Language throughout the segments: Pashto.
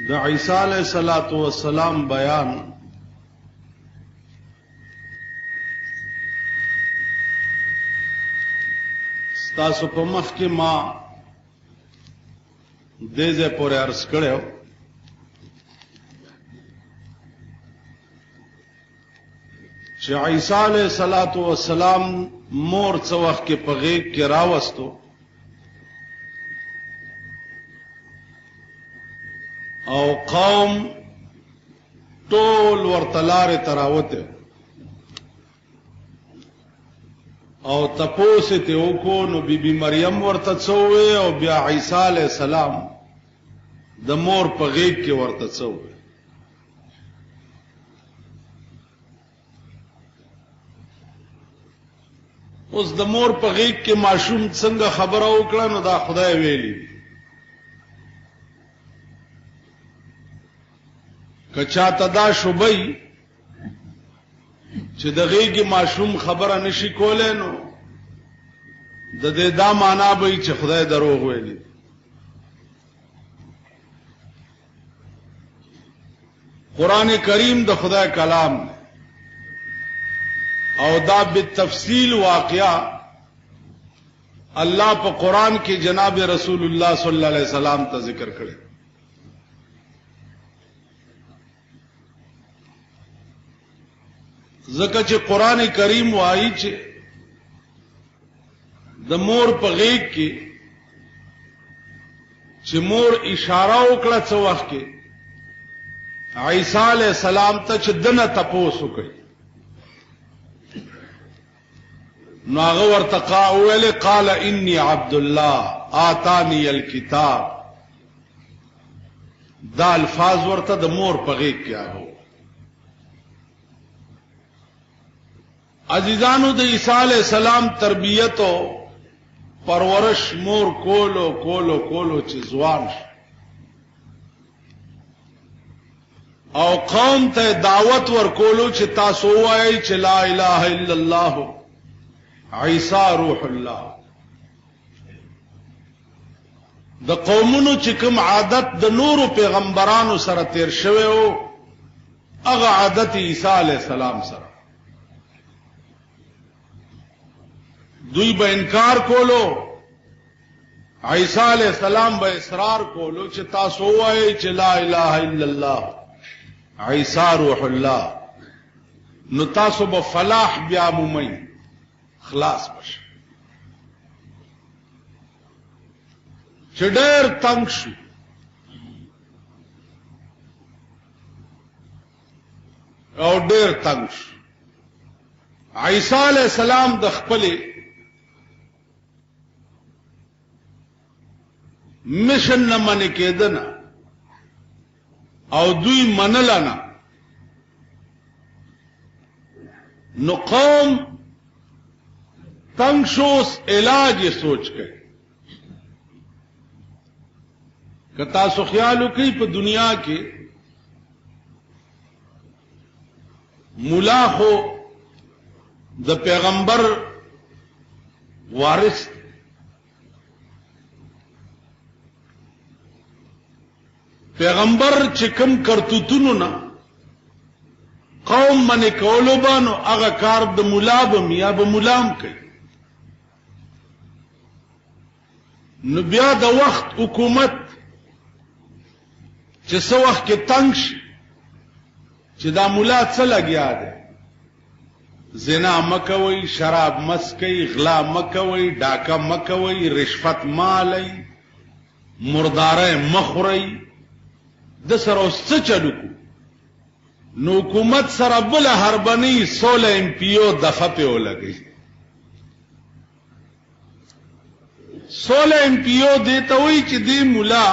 د عیسی علیہ الصلوۃ والسلام بیان ستاسو په مخ کې ما دېزه پورې عرض کړو چې عیسی علیہ الصلوۃ والسلام مور څو وخت کې په غېږ کې راوستو او قوم ټول ورتلارې تراوته او تپوسه ته وکړو نو بیبي مریم ورته څوې او بیا عیسی علیہ السلام د مور په غېږ کې ورته څوې اوس د مور په غېږ کې ماشوم څنګه خبره وکړه نو دا خدای ویلي کچاته دا شوبای چې د غېږې ماشوم خبره نشي کولای نو د دې دا معنا به چې خدای دروغ ویلي قران کریم د خدای کلام او دا بالتفصیل واقعا الله په قران کې جناب رسول الله صلی الله علیه وسلم ته ذکر کړی ځکه چې قران کریم وایي چې د مور په غېږ کې چې مور اشاره وکړه څو وخت کې عیسی علیہ السلام ته چې دنه تپوس وکړي نو هغه ورته ویل قال انی عبد الله آتانی الکتاب دا الفاظ ورته د مور په غېږ کې راغلي عزیزانو د عیسی علیہ السلام تربیت او پرورش مور کولو چې ځوان او قوم ته دعوت ورکولو چې تاسو وایي چې لا اله الا الله عیسی روح الله د قومونو چې کوم عادت د نورو پیغمبرانو سره تیر شوی او هغه عادت عیسی علیہ السلام سره دوی به انکار کولو عیسی علیہ السلام به اصرار کولو چې تاسو وایي چې لا اله الا الله عیسی روح الله نو تاسو به فلاح بیا مومئ خلاص بشئ چې ډېر تنگ شو او ډېر تنگ شو عیسی علیہ السلام د خپلې مشن نه منې کېدنه او دوی منله نه نو قوم تنگ شوس علاج یې سوچ کړي که تاسو خیال وکړئ په دنیا کې مولا خو د پیغمبر وارث پیغمبر چې کوم کرتوتونو نه قوم منې کولو بانو هغه کار د مولا به میا به مولام کوي نو بیا د وخت حکومت چې څو وخت کې تنگ شي چې دا مولا څه لګیا دی زنا مکوي شراب مسکي غلا مکوي ډاکه مکوي رشوت مالي مرداره مخوري د سره څه چلو نو حکومت سره بل هربني 16 ایم پی او دفعه په ولګي 16 ایم پی او دیته وی چې دی مولا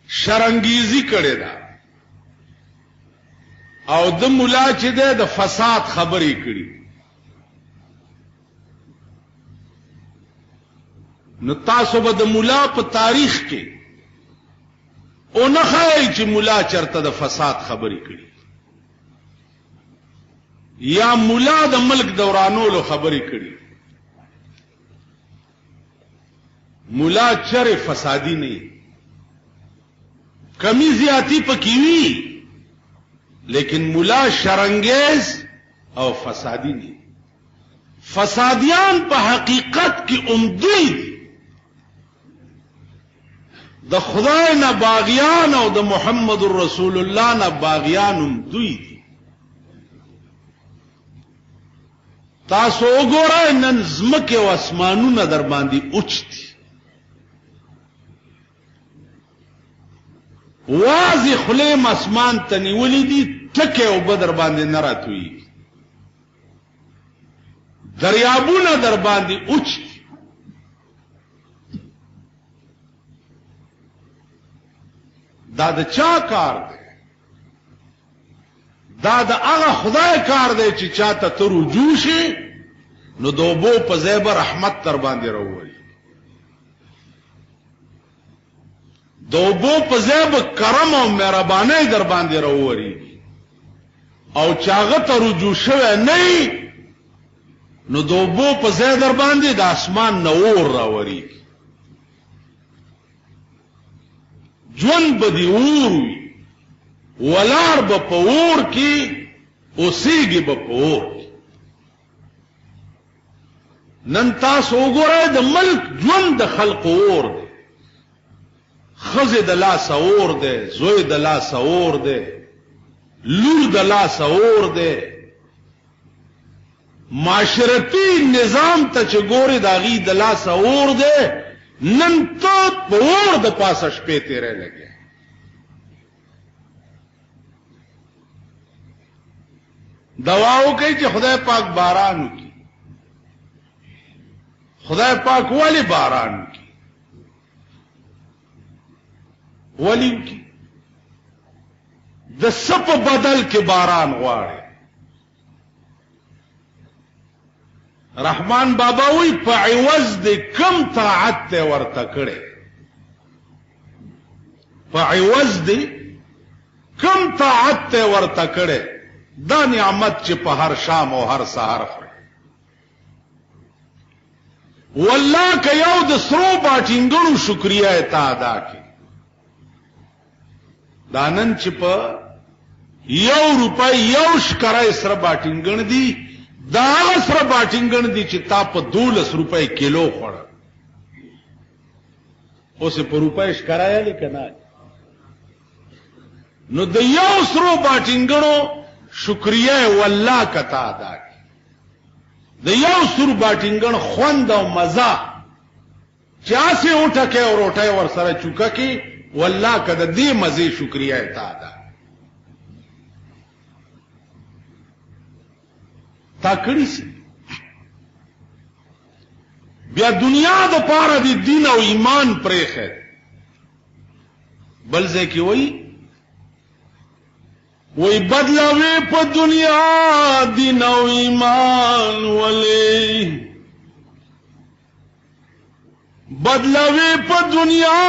شرنګیزی کړي دا او د مولا چې د فساد خبرې کړي نو تاسو به د مولا په تاریخ کې او نه خای چې مولا چرته د فساد خبرې کړي یا مولا د ملک دورانولو خبرې کړي مولا چر فسادی نه کمی زیاتی پکې وي لیکن مولا شرنګیز او فسادی نه. فسادیان په حقیقت کې دوی دي. د خدای نه باغیان او د محمد رسول الله نه باغیان دوی دي. تاسو وګورئ نن زمکه او اسمانونه در باندې اوچتي، واضح خلیم اسمان ته نیولې دي، ټکه او بدر باندې نه راتوي، دریابونه در باندې اوچتي. دا د چا کار دی؟ دا د هغه خدای کار دی چې چاته ته رجوع شي نو د اوبو په ځای به رحمت در باندې راووړي، د اوبو په ځای به کرم او مهرباني در باندې راووړي، او چې هغه ته رجوع شوی نه نو د اوبو په ځای در باندې د اسمان نه اور راوړي. ژوند به دې اور وي، ولار به په اور کې، اوسېږي به په اور کې. نن تاسو وګورئ د ملک ژوند د خلقو اور دی، ښځې د لاسه اور دی، زوی د لاسه اور دی، لور د لاسه اور دی. معاشرتي نظام ته چې ګورې د هغې د لاسه اور دی. نن ته په اور د پاسه شپې تیرې لګې. دعا وکړئ چې خدای پاک باران وکړي. خدای پاک ولې باران وکړي؟ ولې وکړي؟ د څه په بدل کې باران غواړي؟ رحمان بابا وی په عوض د کم طاعت ته ورته کړي، په عوض د کم طاعت ته ورته کړي. دا نعمت چې په هر شام او هر سحر خوري. والله که یو د سرو باټینګړو شکریه ته ادا کړي. دا نن چې په 1 روپۍ یو شکرای سره باټینګړ دي، دا هغه سره باټینګن دي چې تا په 12 روپۍ کیلو خوړه. اوس په روپۍ ښکارایې لیکنه نو د یو سرو باټینګنو شکریه والله کتا ادا کی. د یو سرو باټینګن خوند او مزه چاسه اوټکه او روټه ور سره چوکه کی والله کده دې مزه شکریه تا ادا تا کړی سي. بیا دنیا د پاره د دین او ایمان پرېخه بل ځای کې وای بدلاوي په دنیا دین او ایمان ولې، بدلاوي په دنیا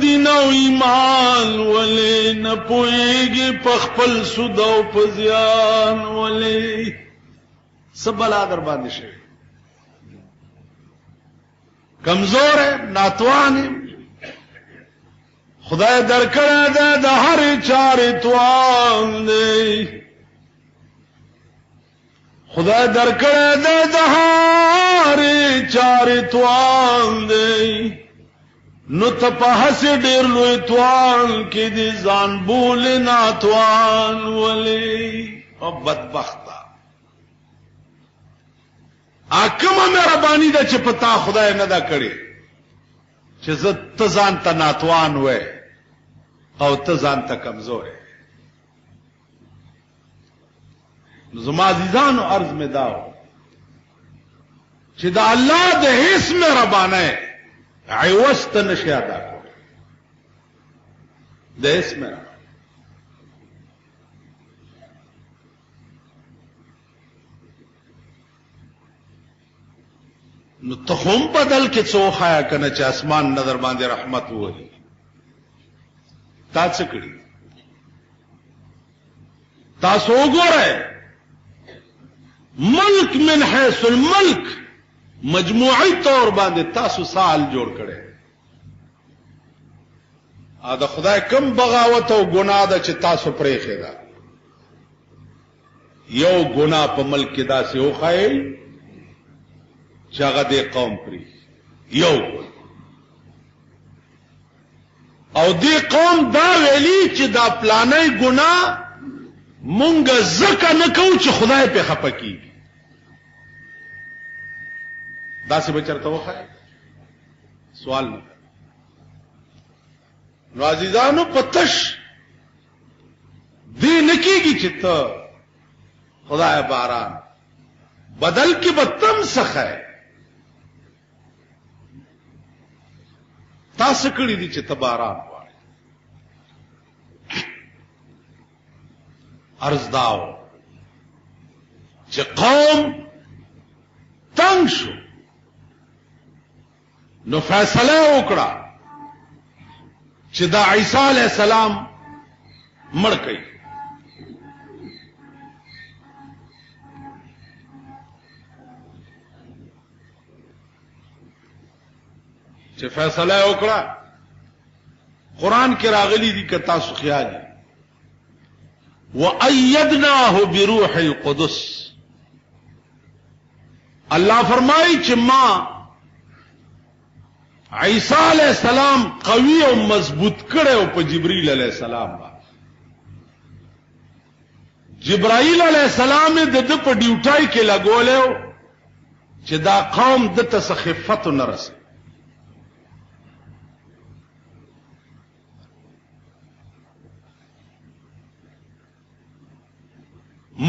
دین او ایمان ولې، نه پوهېږي په خپل سود او په زیان ولې. سبلا در باندې شي کمزور ہے، ناتوان ہے. خدای درکړه ده د هر چارې توان دی، خدای درکړه ده د هر چارې توان دی. نو ته په هسې ډېر لوی توان کې دې ځان بولې ناتوان ولې. او بدبخته کومه مهرباني ده چې پتا خدای نه دا کړي چې زه ته ځان ته ناتوان وې او ته ځان ته کمزور یې. زما عزیزانو عرض مې دا چې د الله د هیڅ مهربانۍ عوض ته نشي ادا کولی. د هیڅ مهربانۍ نو ته هم بدل کې څو خایا کنه چې اسمان نظر باندې رحمت ووري. تا څه کړی؟ تاسو وګورئ ملک من حیث الملک مجموعی طور باندې تاسو سال جوړ کړي. دا خدای کم بغاوت او ګناه ده چې تاسو پرېښې ده یو ګناه په ملک کې داسې وښایئ چې هغه دې قوم پرې یو او دې قوم دا ویلي چې دا پلانې ګناه مونږ زکه نه کوو چې خدای په خپه کیږي داسې به چرته وښایئ سوال نه نو عزیزانو پتش دی نکیږي چې ته خدای باران بدل کې بتم سخه تاسو کړی دي چې ته باران وایي عرض داو چې قوم تنگ شو نو فیصله وکړه چې دا عیسی علیہ السلام مړ کړي چې فیصله وکړه قران کې راغلي دي که تاسو خیال وَأَيَّدْنَاهُ بِرُوحِ الْقُدُسِ الله فرمایي چې ما عیسی علیہ السلام قوی او مضبوط کړو په جبرئیل علیہ السلام باندې جبرائیل علیہ السلام د په ډیوټای کې لګولیو چې دا قوم د تسخفت نه رسي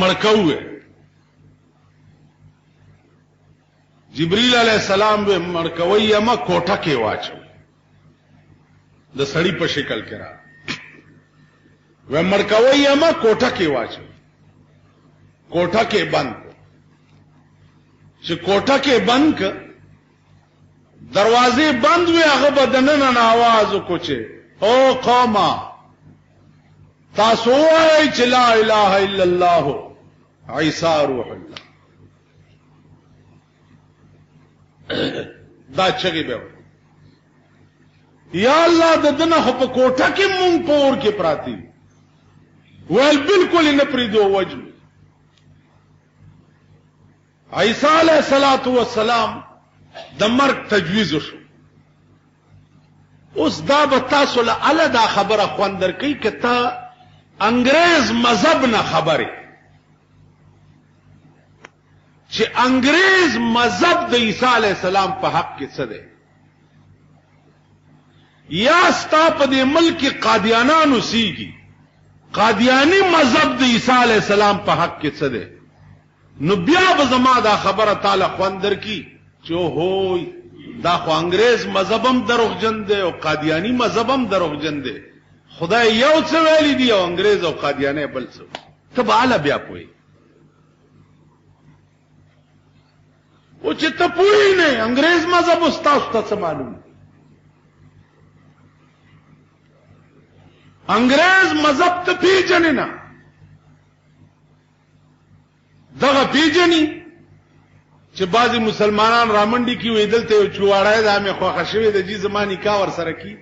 مړکوه جبرائیل علیہ السلام به مړکوي اما کوټه کې واچو د سړی په شکل کې را و مړکوي اما کوټه کې واچو کوټه کې بند چې کوټه کې بند ک دروازې بند وي هغه بدنن نه आवाज وکړي او قوما تاسو وایئ چې لا اله الا الله عیسی روح الله دا چغي به یا الله د دنه په کوټه کې مونږ پور کې پراتی ول بالکل نه پریدو وجه عیسی علیہ الصلوۃ والسلام د مرګ تجویز شو اوس دا به تاسو له اله دا خبره خوندر کوي کته انګريز مذهب نه خبره چې انګريز مذهب د عیسی علیہ السلام په حق کې څه دی یا ستا په دې ملک قادیانانو سیږي قادیانی مذهب د عیسی علیہ السلام په حق کې څه دی نو بیا به زما دا خبره تعالی خوندر کی چې هوی دا خو انګريز مذهبم دروغجن دی او قادیانی مذهبم دروغجن دی خدای یو څه ویلی دی او انګريز او قادیانی بل څه تبعاله بیا پوي او چې ته پوي نه انګريز مذهب استاد ته معلوم انګريز مذهب ته پیژنې نه دغه پیژنې چې بعضی مسلمانان رامنډي کې وېدل ته چواړای دا مې خوښه شوی د جې زماني کا ور سره کی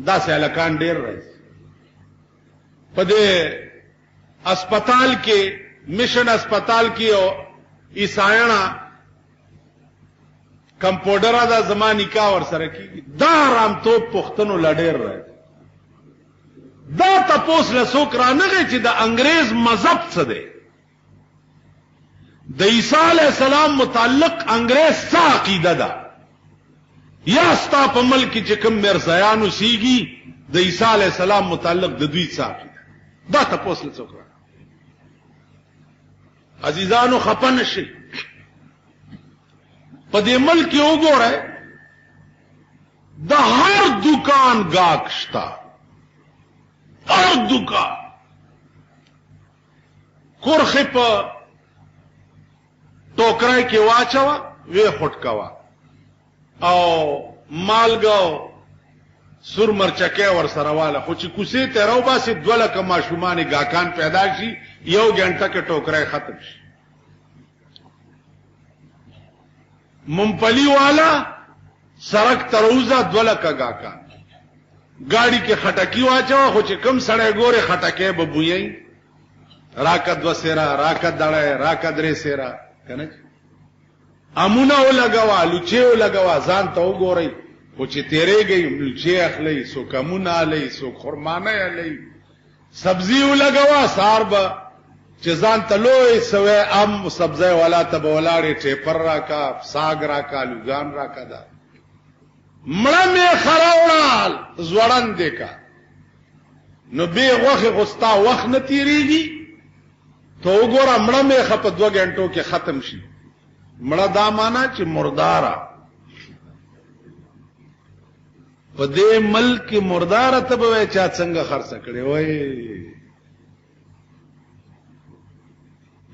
دا سالکان ډېر راځي په دې اسپیټال کې میشن اسپیټال کې او عیسایانه کمپاوډر دا زماني کا ور سره کی دا رام تو پښتنو لډېر راځي دا تاسو له څوک را نه غي چې د انګريز مذهب څه دی د عیسی علیہ السلام متعلق انګريز څه عقیده ده یا ستا په ملک چې کوم مرزایانو سیږي د عیسی علیہ السلام متعلق د دوی څه عقیده دا تاسو له څوک را عزیزانو خپه نشئ په دې ملک یو وګورئ د هر دکان گاک شتا هر دکان کورخه په ټوکرای کې واچوا وی خټکوا او مالګاو سور مرچکه ور سره والا خو چې کوسه ته راو باسي دوله کما شومان گاکان پیدا شي یو غنټه کې ټوکرای ختم شي ممپلی والا سرک تروزه دوله کا گاکان گاڑی کې خټکی واچو خو چې کم سړی ګوره خټکی به بویي راکه دو سیرا راکه دړه راکه درې سیرا کنه امونه ولګوا لوچه ولګوا ځان ته وګورئ خو چې تیرېږي لوچه اخلي سو کمونه علي سو خرمانه علي سبزی ولګوا سار به چې ځان ته لوی سوې ام سبزی والا ته بولاړي ټیپر راکا ساګ راکا لوګان راکا دا مړه می خراوړال زوړن دیکا نو به غوخه غستا وخت نه تیریږي تو وګوره مړه می خپ 2 غنټو کې ختم شي مړه دا معنا چې مردارا په دې ملک مردار ته به چا څنګه خرڅ کړي وای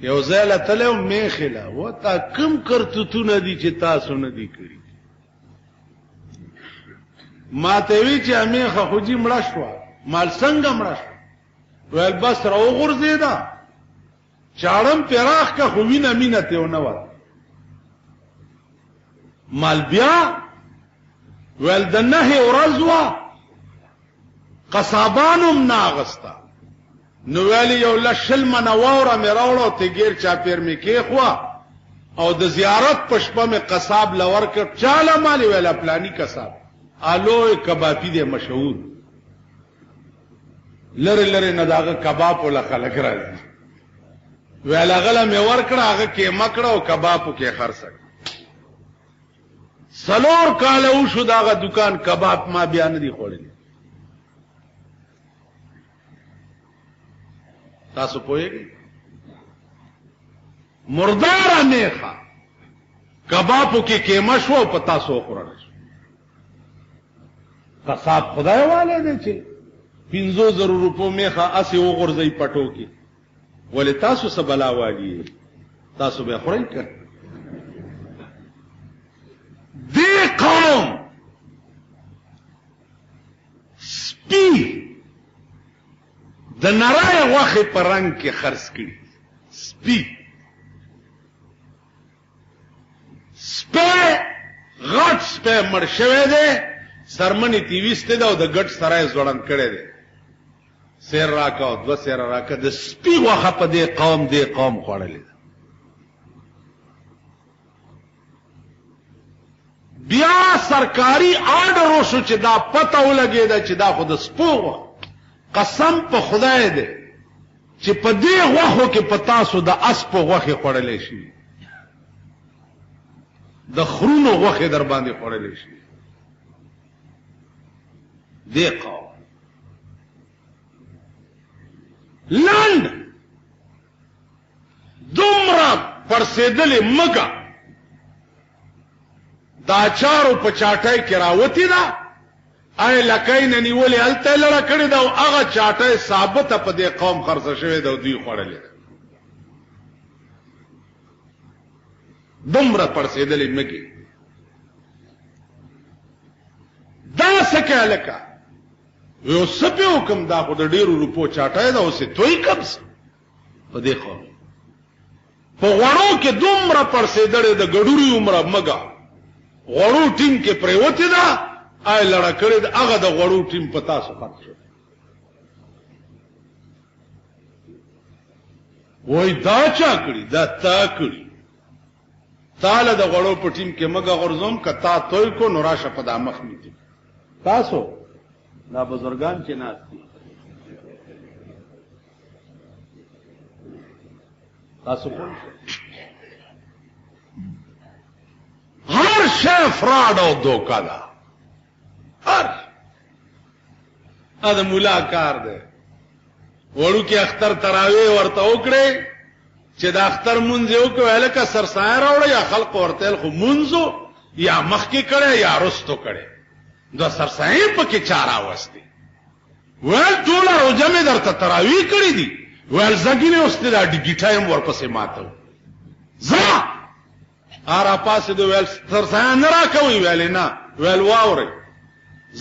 یو زاله تلو میخلا وتا کم کرتوتونه دي چې تاسو نه دي کړی ما ته وی چې میخه خوجی مړه شو مال څنګه مړه شو ول بس راو غرزیدا چاړم پراخ کا خوینه مینه ته ونور مال بیا ول د نه ورزوا قصابانم ناغستا نو ویلی یو لشل منوره مې راوړو ته غیر چا پیر مې کې خوا او د زیارت پشپه مې قصاب لور کړ چاله مالی ویلا پلانی قصاب الو کبابی دې مشهور لره لره نه داغه کباب ولا خلک راځي ویلا غله مې ور کړه هغه کې مکړه او کبابو کې خرڅ سلور کاله او شو داغه دکان کباب ما بیان دي خوړل تاسو پوهیږئ مردار میخه کبابو کې کېما شو په تاسو خورل قصاب خدای والے دی چې 500 روپو میخه اسی وغورځي پټو کې ولې تاسو څه بلا والی تاسو به خورئ کړ دې قوم سپی د نارای واخه پر رنگ کې خرڅ کړي سپی غټ سپی مړ شوی دی سرمنی تیوسته دا او د غټ سرای زوړن کړي دی سیر راکا او 2 سیر راکا د سپی واخه په دې قوم خوړلې بیا سرکاری آرډر وشو چې دا پته ولګی دا چې دا خود سپو قسم په خدای دی چې په دې غوخو کې پتا سو د اسپو غوخه خوړلې شي د خرونو غوخه در باندې خوړلې شي دې قوم لند دومره پرسیدلې مګه دا چارو په چاټای کې راوتی دا آی لکاین نیولې الته لړه کړی دا او هغه چاټای ثابت په دې قوم خرڅ شوی دا دوی خوړلې دومره پرسیدلې مګي دا سکه لکه یو سپه حکم دا خو د ډیرو روپو چاټای دا اوسه توي کبس په دې قوم په غړو کې دومره پرسیدلې د ګډوري عمره مګه غړو ټیم کې پریوتی دا آی لړه کړی دا هغه د غړو ټیم پتا سو خط شو وای دا چا کړی دا تا کړی تاله د غړو په ټیم کې مګه غرزوم کتا توي کو نوراشه په د مخ نیتی تاسو دا بزرگان چې ناس دي تاسو هر شی فراډ او دوکا ده هر دا مولا کار ده وړو کې اختر تراوی ورته وکړي چې د اختر مونږ یو کوله کا سرسایه راوړی یا خلق ورته خو مونږ یا مخ کې کړي یا رستو کړي دا سرسایه په کې چارا وستي ول ټول روزه مې درته تراوی کړی دي ول زګینه واستي دا ډیټایم ورپسې ماتو زه ارا پاسه د ویل سرسایه نه راکوي ویل نه ویل واوري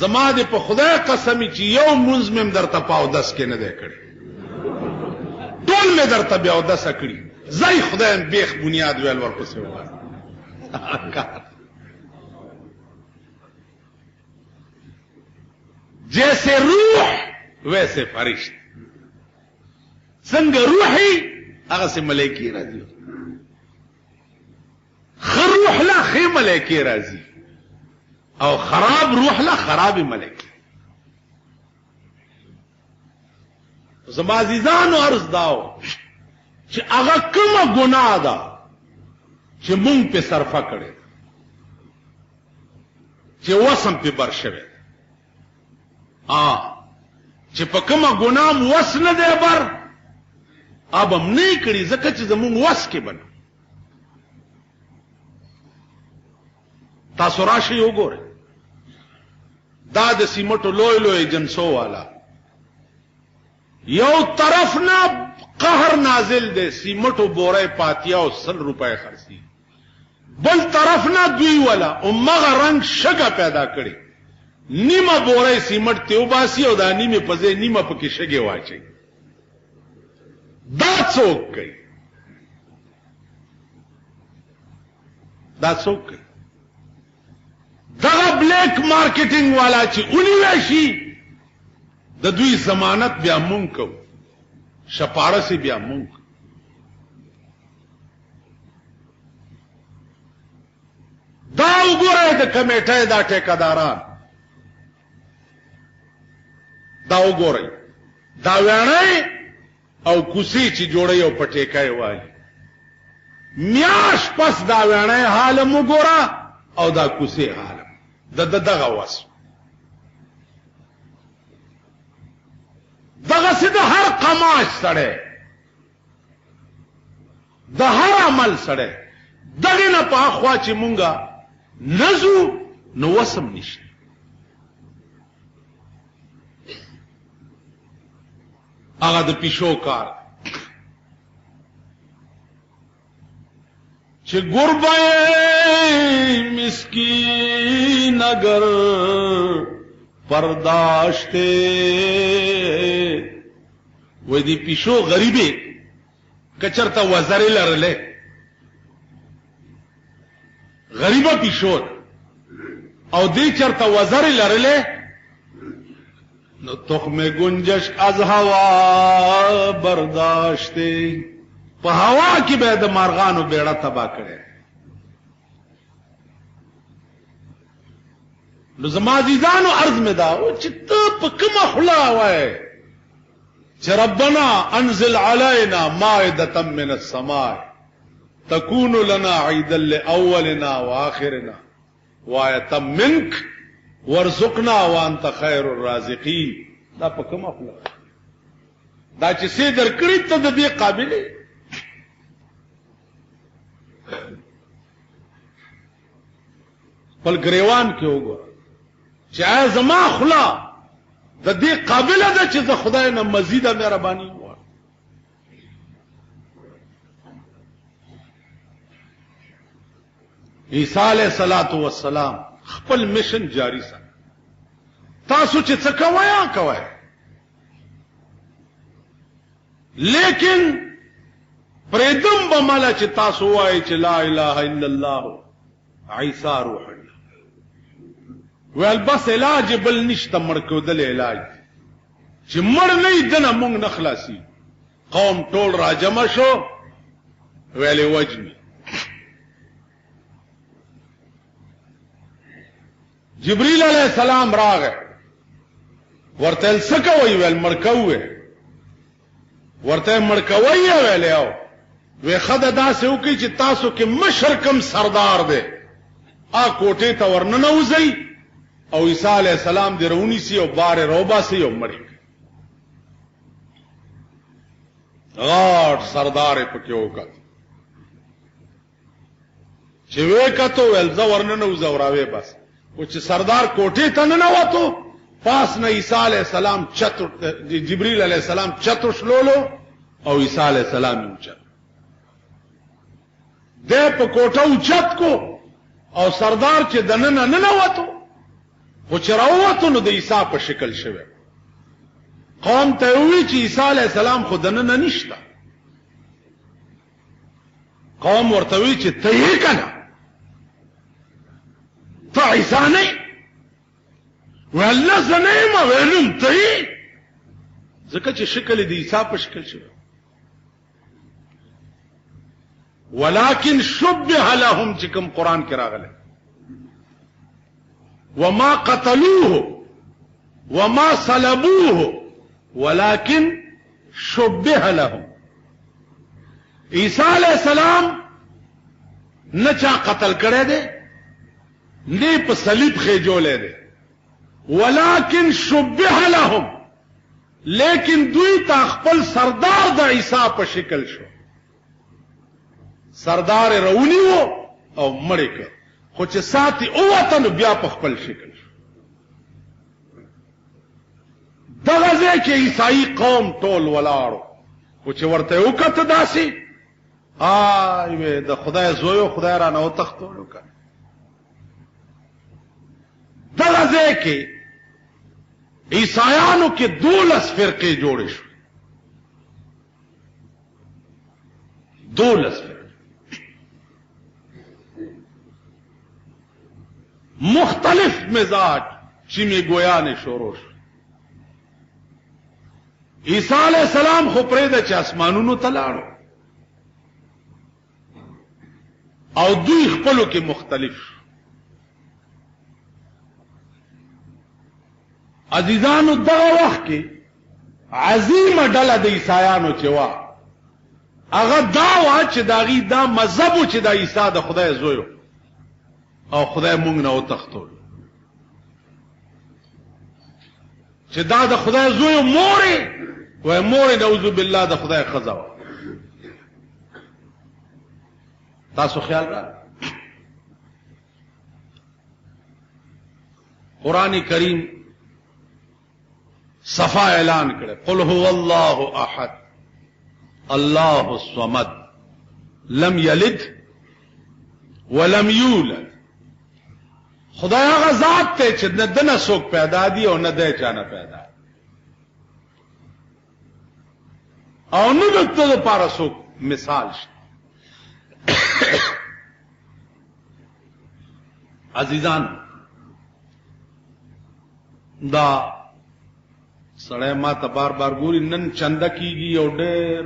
زما دې په خدای قسم چې یو منځم درته پاو داس کې نه دی کړی ټول مې درته بیا داس کړی زای خدای بیخ بنیاد ویل ورپسې وای जैसे रूह वैसे फरिश्ते, संग रूही अगर से मलेकी राजी खरूहला खे मलेकी राजी और खराब रूहला खराबी मलेकी। ज़माज़ीज़ान अर्ज़ दाओ कि अगर कम गुनाह दा कि मुंग पे सरफा करे कि वसम पे बरशवे कि पे कम गुनाह वस न दे बर अब हम नहीं करी ज़का कि ज़मूंग वस के बन तासु राशि वगोरे दा द सीमटो लोय लोय जंसो वाला यो तरफ ना कहर नाजिल दे सीमटो बोरे पातिया और ₹100 खर्ची, बल तरफ ना दुई वाला उम्मगा रंग शगा पैदा करी, नीमा बोरे सीमट त्योबासी और दानी में पजे नीमा पकी शगे वाचे दात सोक गई, दात सोक गई। दगा ब्लैक मार्केटिंग वाला ची उनिवेशी द दुई जमानत ब्या मुंग को शपारसी ब्या मुंग दा उगोरे द कमेटे दा ठेकेदारान दा उगोरे दा वेणे और कुसी ची जोड़े और पटेकाए वाली म्याश पस दा वेणे हाल मुगोरा और दा कुसे हाल दगा वस दगा से द हर कमाश सड़े द हर अमल सड़े दगे न पाखवा ची मुंगा नजू न वसम निश आगा द पिशोकार चे गुरबे मिस्कीन अगर पर्दाश्ते वही पिशो गरीबे कचरता वजरे लरले गरीबा पिशोर और दे चरता वजरे लरले न तुख में गुंजश अज हवा बर्दाश्ते हवा की बेद मार्गान बेड़ा तबाह करे। ज़माज़ीज़ान अर्ज में दाओ चित्त पकमा खुला हुआ है रब्बना अनज़िल अलैना माइदतम मिनस समाए तकूनु लना ईदल लिअव्वलिना व आखिरिना व आयतम मिन्क वर्ज़ुक़ना व अंत खैरुर राज़िक़ीन। दा पकमा खुला दा ची से दरकड़ी तो दे काबिल पल ग्रेवान के होगा चाहे जमा खुला दे काबिल है चीज खुदा न मजीद मेहरबानी हुआ। ईसा अलैहिस्सलातु वस्सलाम खपल मिशन जारी सा तासु च कवाया कवाय लेकिन प्रेदम बमला च तासु आए च ला इलाहा इल्लल्लाह ईसा रूह वेल बस इलाज बल निश्ता मड़को दल इलाज चिमड़ नहीं दना मुंग नखलासी कौम टोल राजमा शो वेले वजनी जिब्रील अलैहिस्सलाम राग वर्तेल सकवई वेल मड़कवे वर्ते मड़कवई वेले आओ वे खद अदा से उकी चितासो के मशरकम सरदार दे आ कोटे तवर न उजई और ईसा अलैहिस्सलाम दे रऊनी सी और बारे रोबा सी और मरी गाठ सरदार पक्यो का चिवे का तो वेल्जा वर्णन उजवरावे बस कुछ सरदार कोठे तन न हुआ तो पास न ईसा अलैहिस्सलाम चतुर जिब्रील अलैहिस्सलाम चतुर्श लो और ईसा अलैहिस्सलाम ऊंचा दे पकोटा उचत को और सरदार चे दन न हुआ तो वो चरावा तो न दे ईसा पर शिकल शवे कौम तयवी ची ईसा अलैहिस्सलाम खुदन न निश्ता कौम वर्तवी ची तही कना तो ईसा नहीं والله زنیمه ویلم ته ځکه چې شکل د عیسی په شکل شو ولكن شبه لهم چې کوم قران کې راغله وما قتلوه وما صلبوه ولكن شبه لهم عیسی علیہ السلام نه چا قتل کړی دی نه په صلیب خېجولې دی ولكن شبه لهم لیکن دوی تا خپل سردار د عیسی په شکل شو سردار رونی وو او مړی کړ خو چې ساتي او وطن بیا په خپل شکل شو دغه ځای کې عیسائی قوم ټول ولاړو خو چې ورته وکړه داسې وې د خدای زویو خدای را نه وتښتولو که دغه ځای کې عیسایانو کې 12 فرقې جوړې شوې 12 فرقې مختلف مزاج چیمې ګویانې شروع شو عیسی علیہ السلام خو پرېږده چې اسمانونو ته لاړو او دوی خپلو کې مختلف شو عزیزانو دغه وخت کې عظیمه ډله د عیسایانو چې وه هغه دا وه چې د هغې دا مذهب و چې د عیسی د خدای زوی او خدای مونږ نه وتښتولو چې دا د خدای زوی مورې وای مورې نعوذ بالله د خدای ښځه وه تاسو خیال را قرآن کریم صفا اعلان کړه قل هو الله احد الله الصمد لم یلد ولم یولد خدای هغه ذات ته چې نه دنه څوک پیدا دی او نه دی چانه پیدا او نو دغه لپاره څوک مثال شته عزیزان دا سړی ما ته بار بار ګوري نن چنده کیږي او ډېر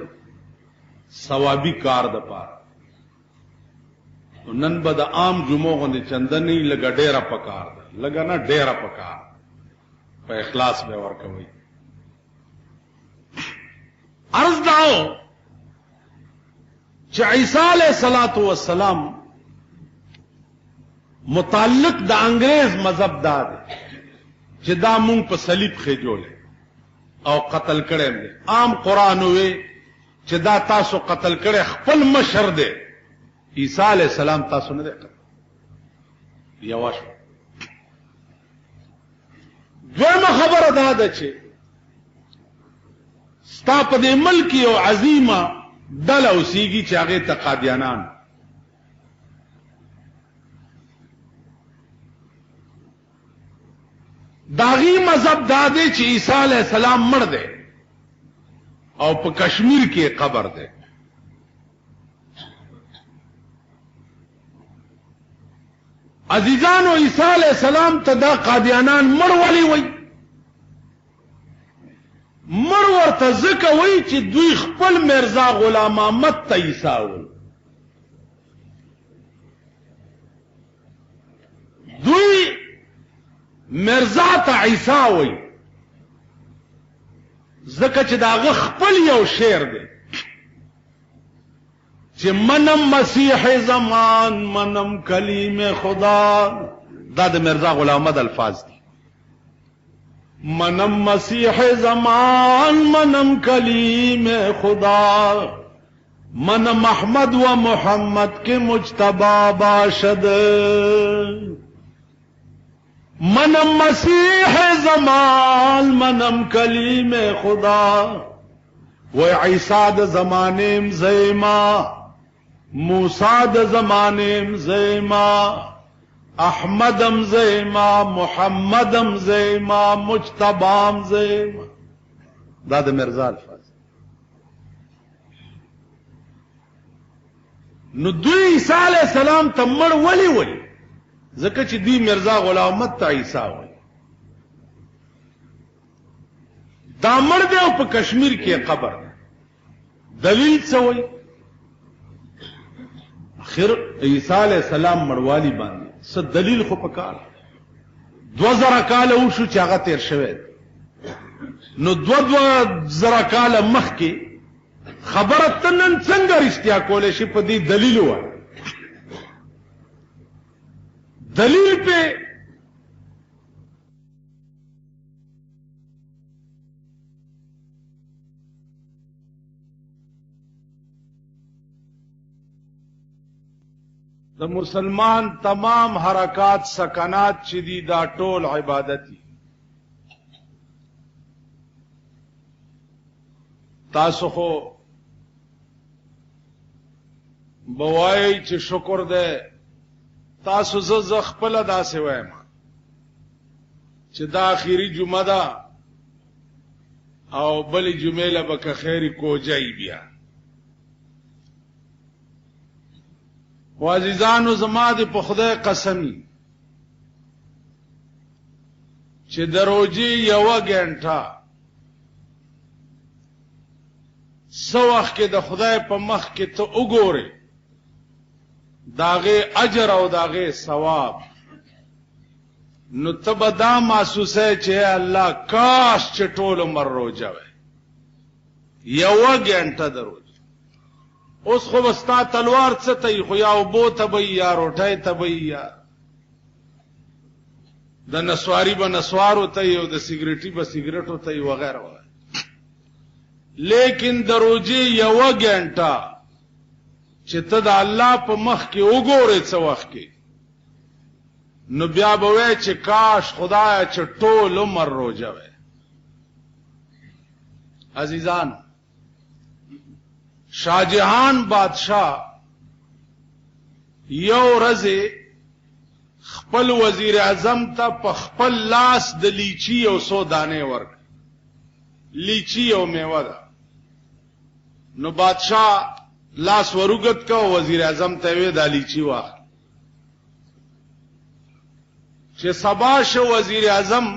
ثوابي کار د پاره نن به د عام جمعو غوندې چنده نه لګه ډېره پکار ده لګه نه ډېره پکار په اخلاص به ورکوي عرض داو چې عیسی علیہ الصلوۃ والسلام متعلق د انګریز مذهب دا دی چې دا مونږ په صلیب خېجولې او قتل کړي دي عام قران وې چې دا تاسو قتل کړي خپل مشر دی عیسی علیہ السلام تاسو نه دی قتل یواش دویمه خبره دا ده چې ستا په دې ملک یو عظیمه ډله اوسېږي چې هغې ته قادیانان داغي مذهب دا دی چې عیسی علیہ السلام مړ دی او په کشمیر کې قبر دی عزیزانو عیسی علیہ السلام ته دا قادیانان مړ ولی وای مړ ورته ځکه وای چې دوی خپل مرزا غلام احمد ته عیسی وای دوی مرزا ته عیسی وای ځکه چې داغه خپل یو شعر دی چې منم مسیح زمان منم کلیم خدا دا د مرزا غلام احمد الفاظ دي منم مسیح زمان منم کلیم خدا منم احمد و محمد کے مجتبی باشد منم مسیح زمان منم کلیم خدا و عیسی د زمانیم زیما موسی د زمانیم زیما احمدم زیما محمدم زیما مجتبام زیما دا د مرزا الفاظ نو دوی عیسی علیہ السلام ته مړ ولی ځکه چې دوی مرزا غلام احمد ته عیسی وایي دا مړ دی او په کشمیر کې قبر دی. دلیل څه وایي؟ اخر عیسی علیہ السلام مړوالی باندې څه دلیل خو پکار 2000 کال وشو چې هغه تیر شوی. نو 2000 کال مخکې خبره تنن څنګه رښتیا کولای شي؟ په دې دلیل و. دلیل په د مسلمان تمام حرکات سکنات چې دي دا ټول عبادت دي. تاسو خو بوای چې شکر ده. تاسو زه خپل داسې وایم چې دا اخیری جمعه ده او بلې جمعې له به که خیرې کوجی بیا. و عزیزانو زما د په خدای قسمی چې د روژې یوه ګنټه څه وخت کې د خدای په مخ کې ته وګورې داغه اجر او داغه ثواب، نو ته به دا محسوسه چې الله کاش چې ټول عمر روژه وای یوه ګنټه د روژې. اوس خو بستا تلوار څه ته خو یا اوبو ته به یا روټۍ ته به یا د نسواري به نسوارو ته او د سیګریټي به سیګریټو ته وغیره وغیره. لیکن د روژې یوه ګنټه چې ته د الله په مخ کې وګورې څه وخت کې، نو بیا به وایې چې کاش خدایه چې ټول عمر روژه وای. عزیزان، شاهجهان بادشاہ یو ورځ خپل وزیر اعظم ته په خپل لاس د لیچی او 100 دانې ورک. لیچی او میوه ده. نو بادشاہ لاس ورغت کا وزیر اعظم ته وی د لیچی واخ. چې سبا شو وزیر اعظم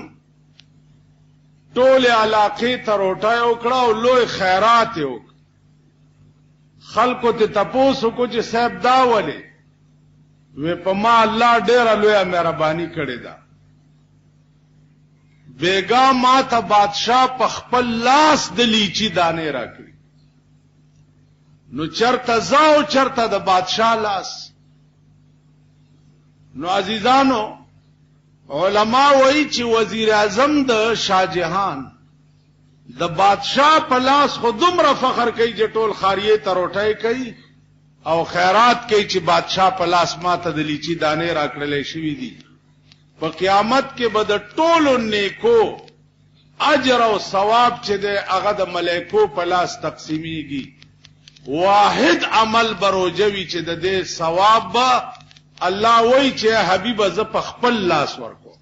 ټول علاقې ته روټای وکړه او لوی خیرات وکړه. خلکو ته تپوس کو چې صاحب دا ولې وې په ما الله ډېره لویه مهرباني کړې ده. بیګا ما ته بادشاہ په خپل لاس د لیچی دانې راکړي. نو چرته زاو چرته د بادشاہ لاس. نو عزیزانو، علما وایي چې وزیر اعظم د شاهجهان د بادشاہ په لاس خو دومره فخر کوي چې ټول خاریه ته روټۍ کوي او خیرات کوي چې بادشاہ په لاس ماته د لیچی دانې راکړلې شوې دي. په قیامت کې به د ټولو نیکو اجر او ثواب چې دی هغه د ملائکو په لاس تقسیمیږي. واحد عمل بروجوي چې د دې ثواب به الله وایي چې حبیب زه په خپل لاس ورکو.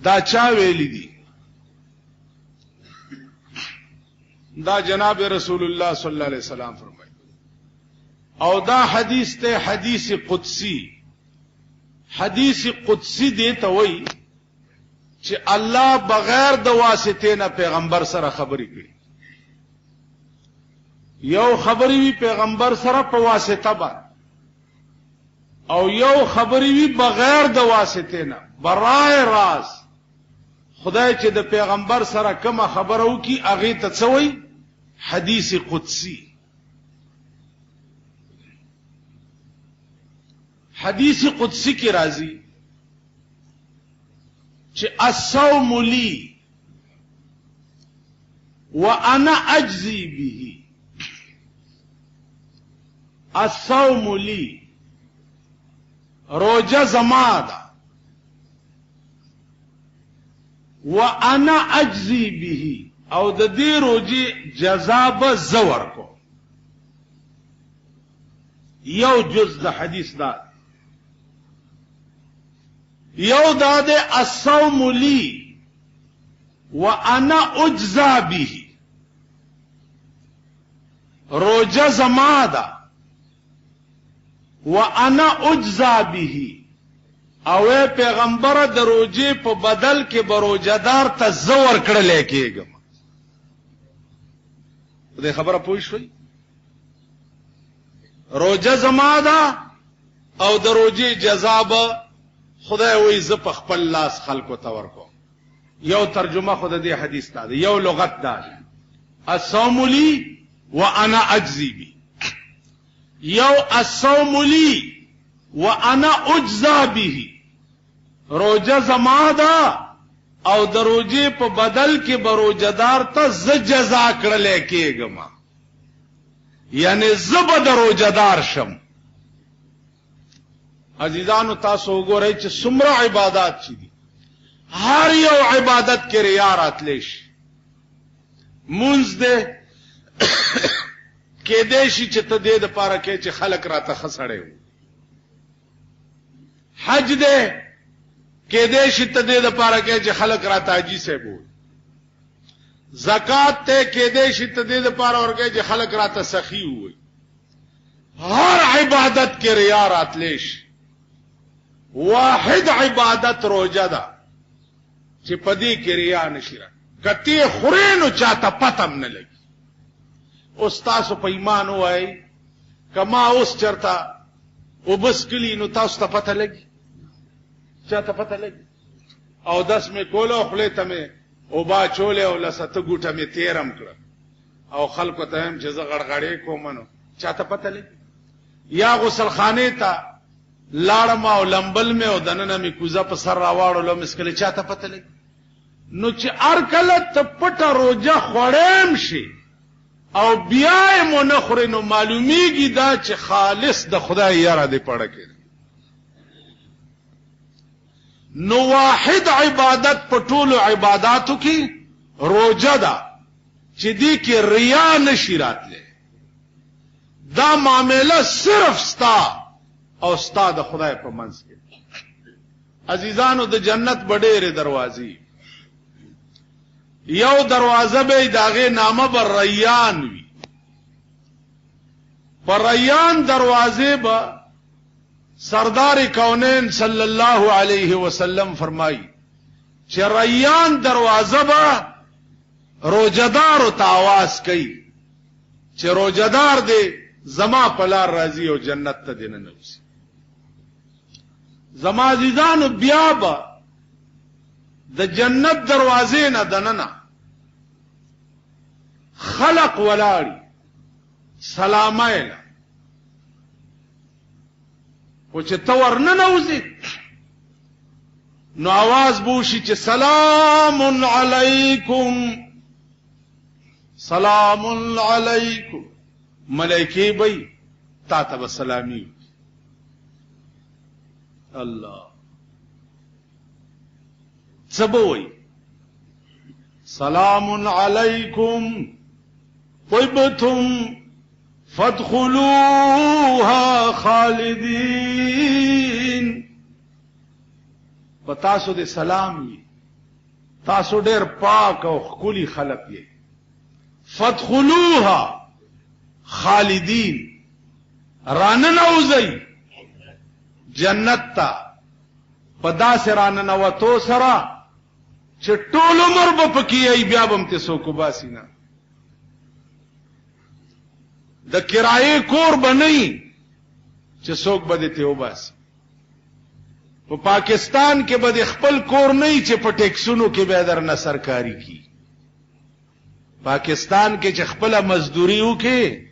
دا چا ویلی دي؟ دا جناب رسول الله صلی الله علیه وسلم فرمایي. او دا حدیث ته حدیث قدسی. حدیث قدسی دی ته وایي چې الله بغیر د واسطې نه پیغمبر سره خبرې کړي. یو خبرې وی پیغمبر سره په واسطه باندې او یو خبرې وی بغیر د واسطې نه برای راز. خدای چې د پیغمبر سره کومه خبره وکي هغه ته څه وایي؟ حدیث قدسی. حدیث قدسی کی راضی چې الصوم لی وانا اجزی به. الصوم لی، روجه زما ده، وانا اجزی به، او د دې روجه جزا به زور کو. یو جز د حدیث دا یو دا ده الصوم لی وانا اجزا به. روجه زما ده وانا اجزا به، او پیغمبر د روزي په بدل کې بروجدار ته زور کړل کېږم. دې خبره پوه شئ؟ روزه زما ده او د روزي جزا به خدای وایي زه په خپل لاس خلکو ته ورکوم. یو ترجمه خود دې حدیث ته یو لغت ده الصوم لي وانا اجزي به. یو الصوم لي وانا اجزا به. روزه زما ده او د روزي په بدل کې بروجدار ته ز جزا کړل کېږم، یعنی زب د روزدار شم. عزیزانو تاسو وګورئ چې څومره عبادت چي دي، هر یو عبادت کې ریا راتلی شي. مونږ دې کې دې شي چې ته دې د پاره کې چې خلق راته خسړې وو. حج دې کې دې شي ته دې د پاره کې چې خلق راته حاجی سے وو. زکات ته کې دې شي ته دې د پاره ورګه چې خلق راته سخی وو. هر عبادت کې ریا راتلی شي. واحد عبادت روزه ده چې پدې کې ریا نشي را کته خورینو چاته پتم نه لګي. استاد په ایمان وای کما اوس چرتا وبس کلی نو تاسو ته پته لګي، چاته پته لګي. او داس مې کولو خپل ته مې او با چولې او لسته ګوټه مې تیرم کړ او خلکو ته هم چې زه غړغړې کوم نو چاته پته لګي. یا غسل خانه ته لاړم او لمبل مې او دننه مې کوزه په سر راواړو لو مسکله چاته پته لګي. نو چې ار کله ته پټه روزه خورم شي او بیا مو نه خوري نو معلومیږي دا چې خالص د خدای یاره دی پړه کې. نو واحد عبادت په ټولو عبادتو کې روزه ده چې دې کې ریا نشي راتله. دا معاملہ صرف ستا او ستا د خدای په منځ کې. عزیزانو د جنت بډېره دروازې، یو دروازه به داغه نامه بر ریان وی. پر ریان دروازه به سردار کونین صلی الله علیه وسلم فرمایي چې ریان دروازه به روزدار او تاواز کوي چې روزدار دې زما پلار راضی او جنت ته دینه نوسی. زما عزیزانو بیا به د جنت دروازې نه دننه خلق ولاړی سلامایله او چې تور نه نوځي نو आवाज بوشي چې سلام علیکم سلام علیکم. ملائکه به تا ته سلامي. الله سبوي سلام علیکم طيبتم فادخلوها خالدین. پتاسو دې سلام وي، تاسو ډېر پاک او خولي خلق یې. فادخلوها خالدین، راننوځي جنت ته پدا سران نوتو سرا چې ټول عمر به پکې ای بیا بم ته سو کو باسینا. د کرایه کور بنئ چې څوک به ته وباس. په پاکستان کې به خپل کور نه چې په ټیکسونو کې به در نه سرکاري کی. پاکستان کې چې خپل مزدوري وکي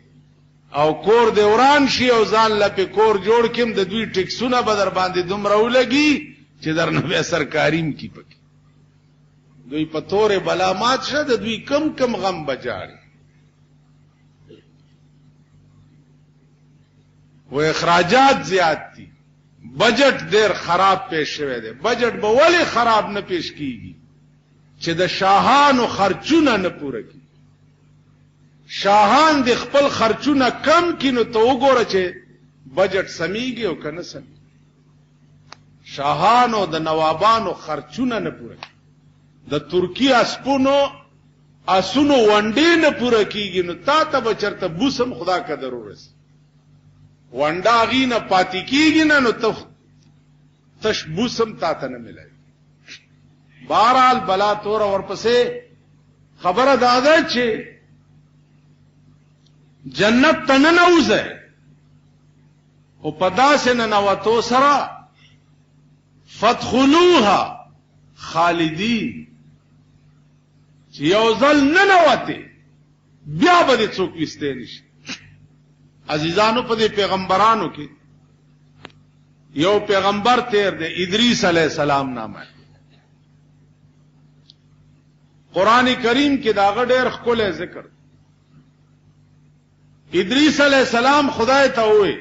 او کور د وران شي او ځان لپاره کور جوړ کيم د دوی ټیکسونه به در باندې دومره ولګي چې در نه به سرکاریم کی پکې. دوی په تور بلامات شه د دوی کم غم بجاړي. و اخراجات زیات دي، بجټ ډېر خراب پیش شوی دی. بجټ به ولې خراب نه پیش کیږي چې د شاهانو خرچونه نه پوره کی. شاهان د خپل خرچونه کم کینو ته وګوره چې بجټ سميږي او کنه سمي. شاهانو د نوابانو خرچونه نه پوره کی. د ترکی اسپونو اسونو ونډې نه پوره کیږي نو تا ته بچرته بوسم خدا کا ضرورت ونډا غینه پاتې کیږي نه نو تشبوسم تا ته نه ملای. بہرحال بلا تور ورپسې خبره داده چې جنت ته ننوځئ او په داسې ننوتو سره فادخلوها خالدین چې یو ځل ننوتې بیا به دې څوک ویستی نشي. عزیزانو په دې پیغمبرانو کې یو پیغمبر تیر دی ادریس علیہ السلام نامه. قرآن کریم کې داغه ډېر ښکلی ذکر. ادریس علیہ السلام خدای ته ووی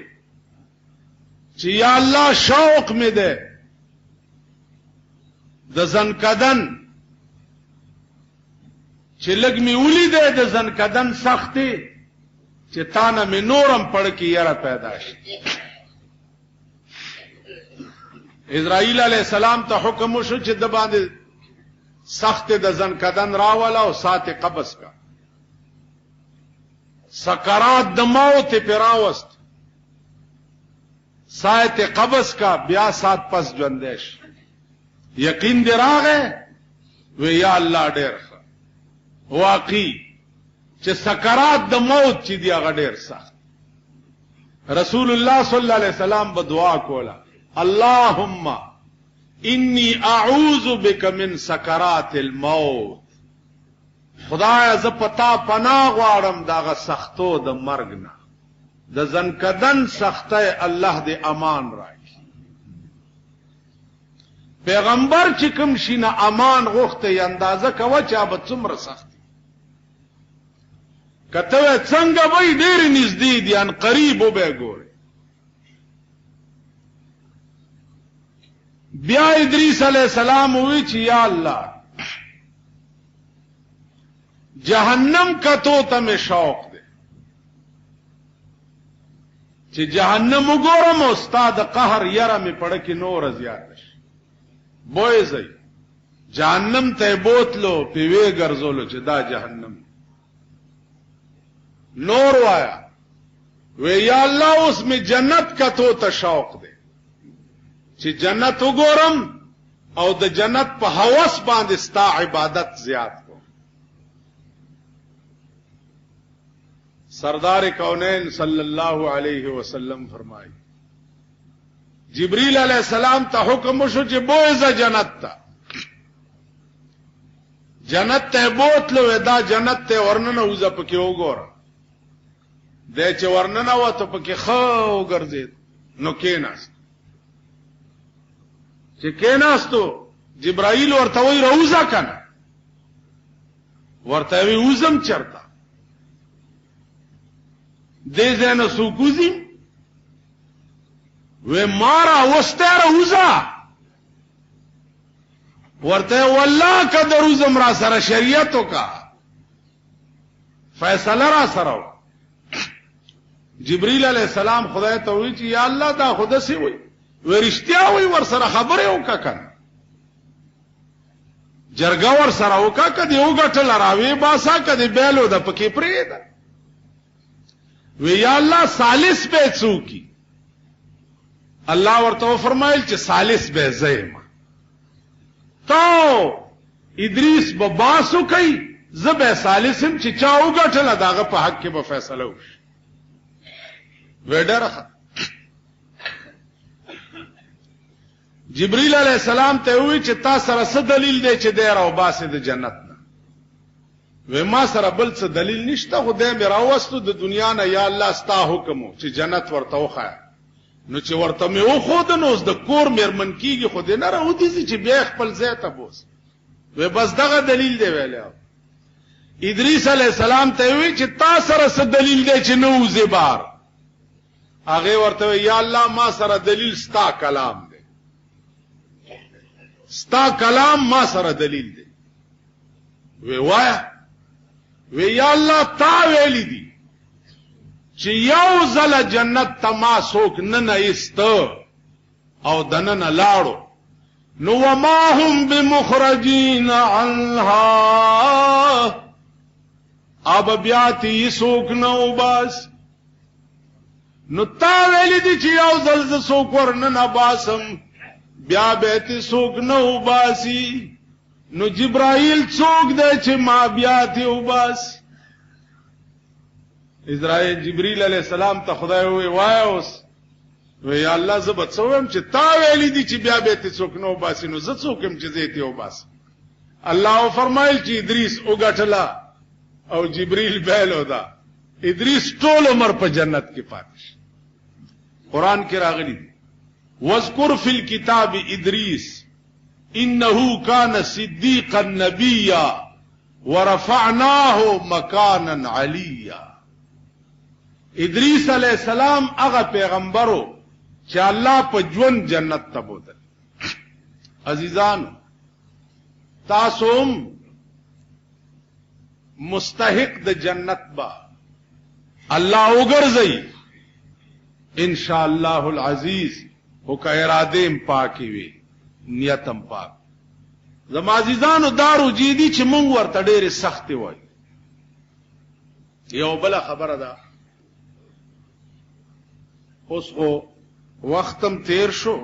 چې یا الله شوق مې ده د زنکدن چې لږ مې ولیده د زنکدن سختې چې تا نه مې نورم پړ کې یره پیدا شي. اسرائیل علیہ السلام ته حکم وشو چې د باندې سخت د زنکدن راولا او سات قبض کا سکرات د موت پر راوست سات قبض کا بیا سات پس ژوندېش یقین دی راغې و یا الله ډېر واقعي چې سکرات د موت چې دی هغه ډېر سخت. رسول الله صلی الله علیه وسلم به دعا کوله اللهم انی اعوذ بک من سکرات الموت. خدایا ز پتا پناه غواړم داغه سختو د مرګ نه د زنکدن سخته الله دې امان راکړي. پیغمبر چې کوم شي نه امان غوښته اندازه کوه چې به څومره سخت کته څنګه وای ډېر نږدې دي ان قریب وبه ګوري. بیا ادریس علیہ السلام وی چې یا الله جهنم کتو ته مې شوق دی چې جهنم وګورم او استاد قهر یره مې پړه کې نور زیات شي. بوې زئی جهنم ته بوتلو پیوي ګرځولو چې دا جهنم نور وایا وی یا الله اوس مې جنت کتو ته شوق دی چې جنت وګورم او د جنت په هوس باندې ستا عبادت زیات کو. سردار کونین صلی الله علیه وسلم فرمایي جبريل علیہ السلام ته حکم وشو چې بوزه جنت ته. جنت ته بوتلو دا جنت ته ورننه وزه پکې وګوره د چې ورننه وته پکې خو ګرځید نو کېناست. چې کېناستو جبرائیل ورته وی روزه کنه ورته وی وزم چرته دې ځنه سوکوزي و مارا وستره وزا ورته والله کده روزم را سره شریعتو کا فیصله را سره. جبريل علیہ السلام خدای ته وی چې یا الله دا خود سي وي ورشتیا وي ور سره خبره وکا کنه جرګه ور سره وکا کدی وګټل راوي باسا کدی بیلو د پکې پرې ده وی یا الله ثالث به څوکي. الله ورته فرمایل چې ثالث به زېما تو ادریس به باسو کوي زبه ثالثم چې چا وګټل داغه په حق کې به فیصله وشي. وډره جبريل علیہ السلام ته وی چې تا سره څه دلیل دی چې دی راو باسه د جنت نه؟ و ما سره بل څه دلیل نشته خو دې مې راوستو د دنیا نه یا الله ستا حکم چې جنت ورته وخایا نو چې ورته مې وخود نو د کور مېرمن کیږي خو دې نه راو دي چې بیا خپل ځای ته بوس و بس دغه دلیل دی ویلو. ادریس علیہ السلام ته وی چې تا سره څه دلیل دی چې نو زبار هغه ورته یا الله ما سره دلیل ستا کلام دی ستا کلام ما سره دلیل دی. وی وایا وی یا الله تا ویلی دی چې یو ځل جنت ته ما څوک نه ایست او دننه لاړو نو وما هم بمخرجین عنها اب بیاتی څوک نو باس. نو تا ویلی دی چې یو ځل ز څوک ورننه باسم بیا بیت سوک نو باسی نو جبرائیل څوک دی چې ما بیا ته وباس اسرائیل جبرائیل علیہ السلام ته خدای وی اوس وی الله زبد سوم چې تا ویلی دي چې بیا بیت سوک نو باسی نو زه څوکم چې زه ته وباس الله فرمایل چې ادریس وګټلا او جبرائیل بیلو دا ادریس ټول عمر په جنت کې پاتش قران کې راغلی واذکر فی الكتاب ادریس انه كان صدیقا نبیا ورفعناه مکانا علیا ادریس علیہ السلام هغه پیغمبرو چې الله په ژوند جنت ته بوتل عزیزان تاسو مستحق د جنت با الله وګرځي ان شاء الله العزیز او که ارادیم پاکی وي نیتم پاک زما عزیزانو دارو جیدی چې مونږ ورته ډېرې سختې وای یو بل خبره ده اوس خو وختم تیر شو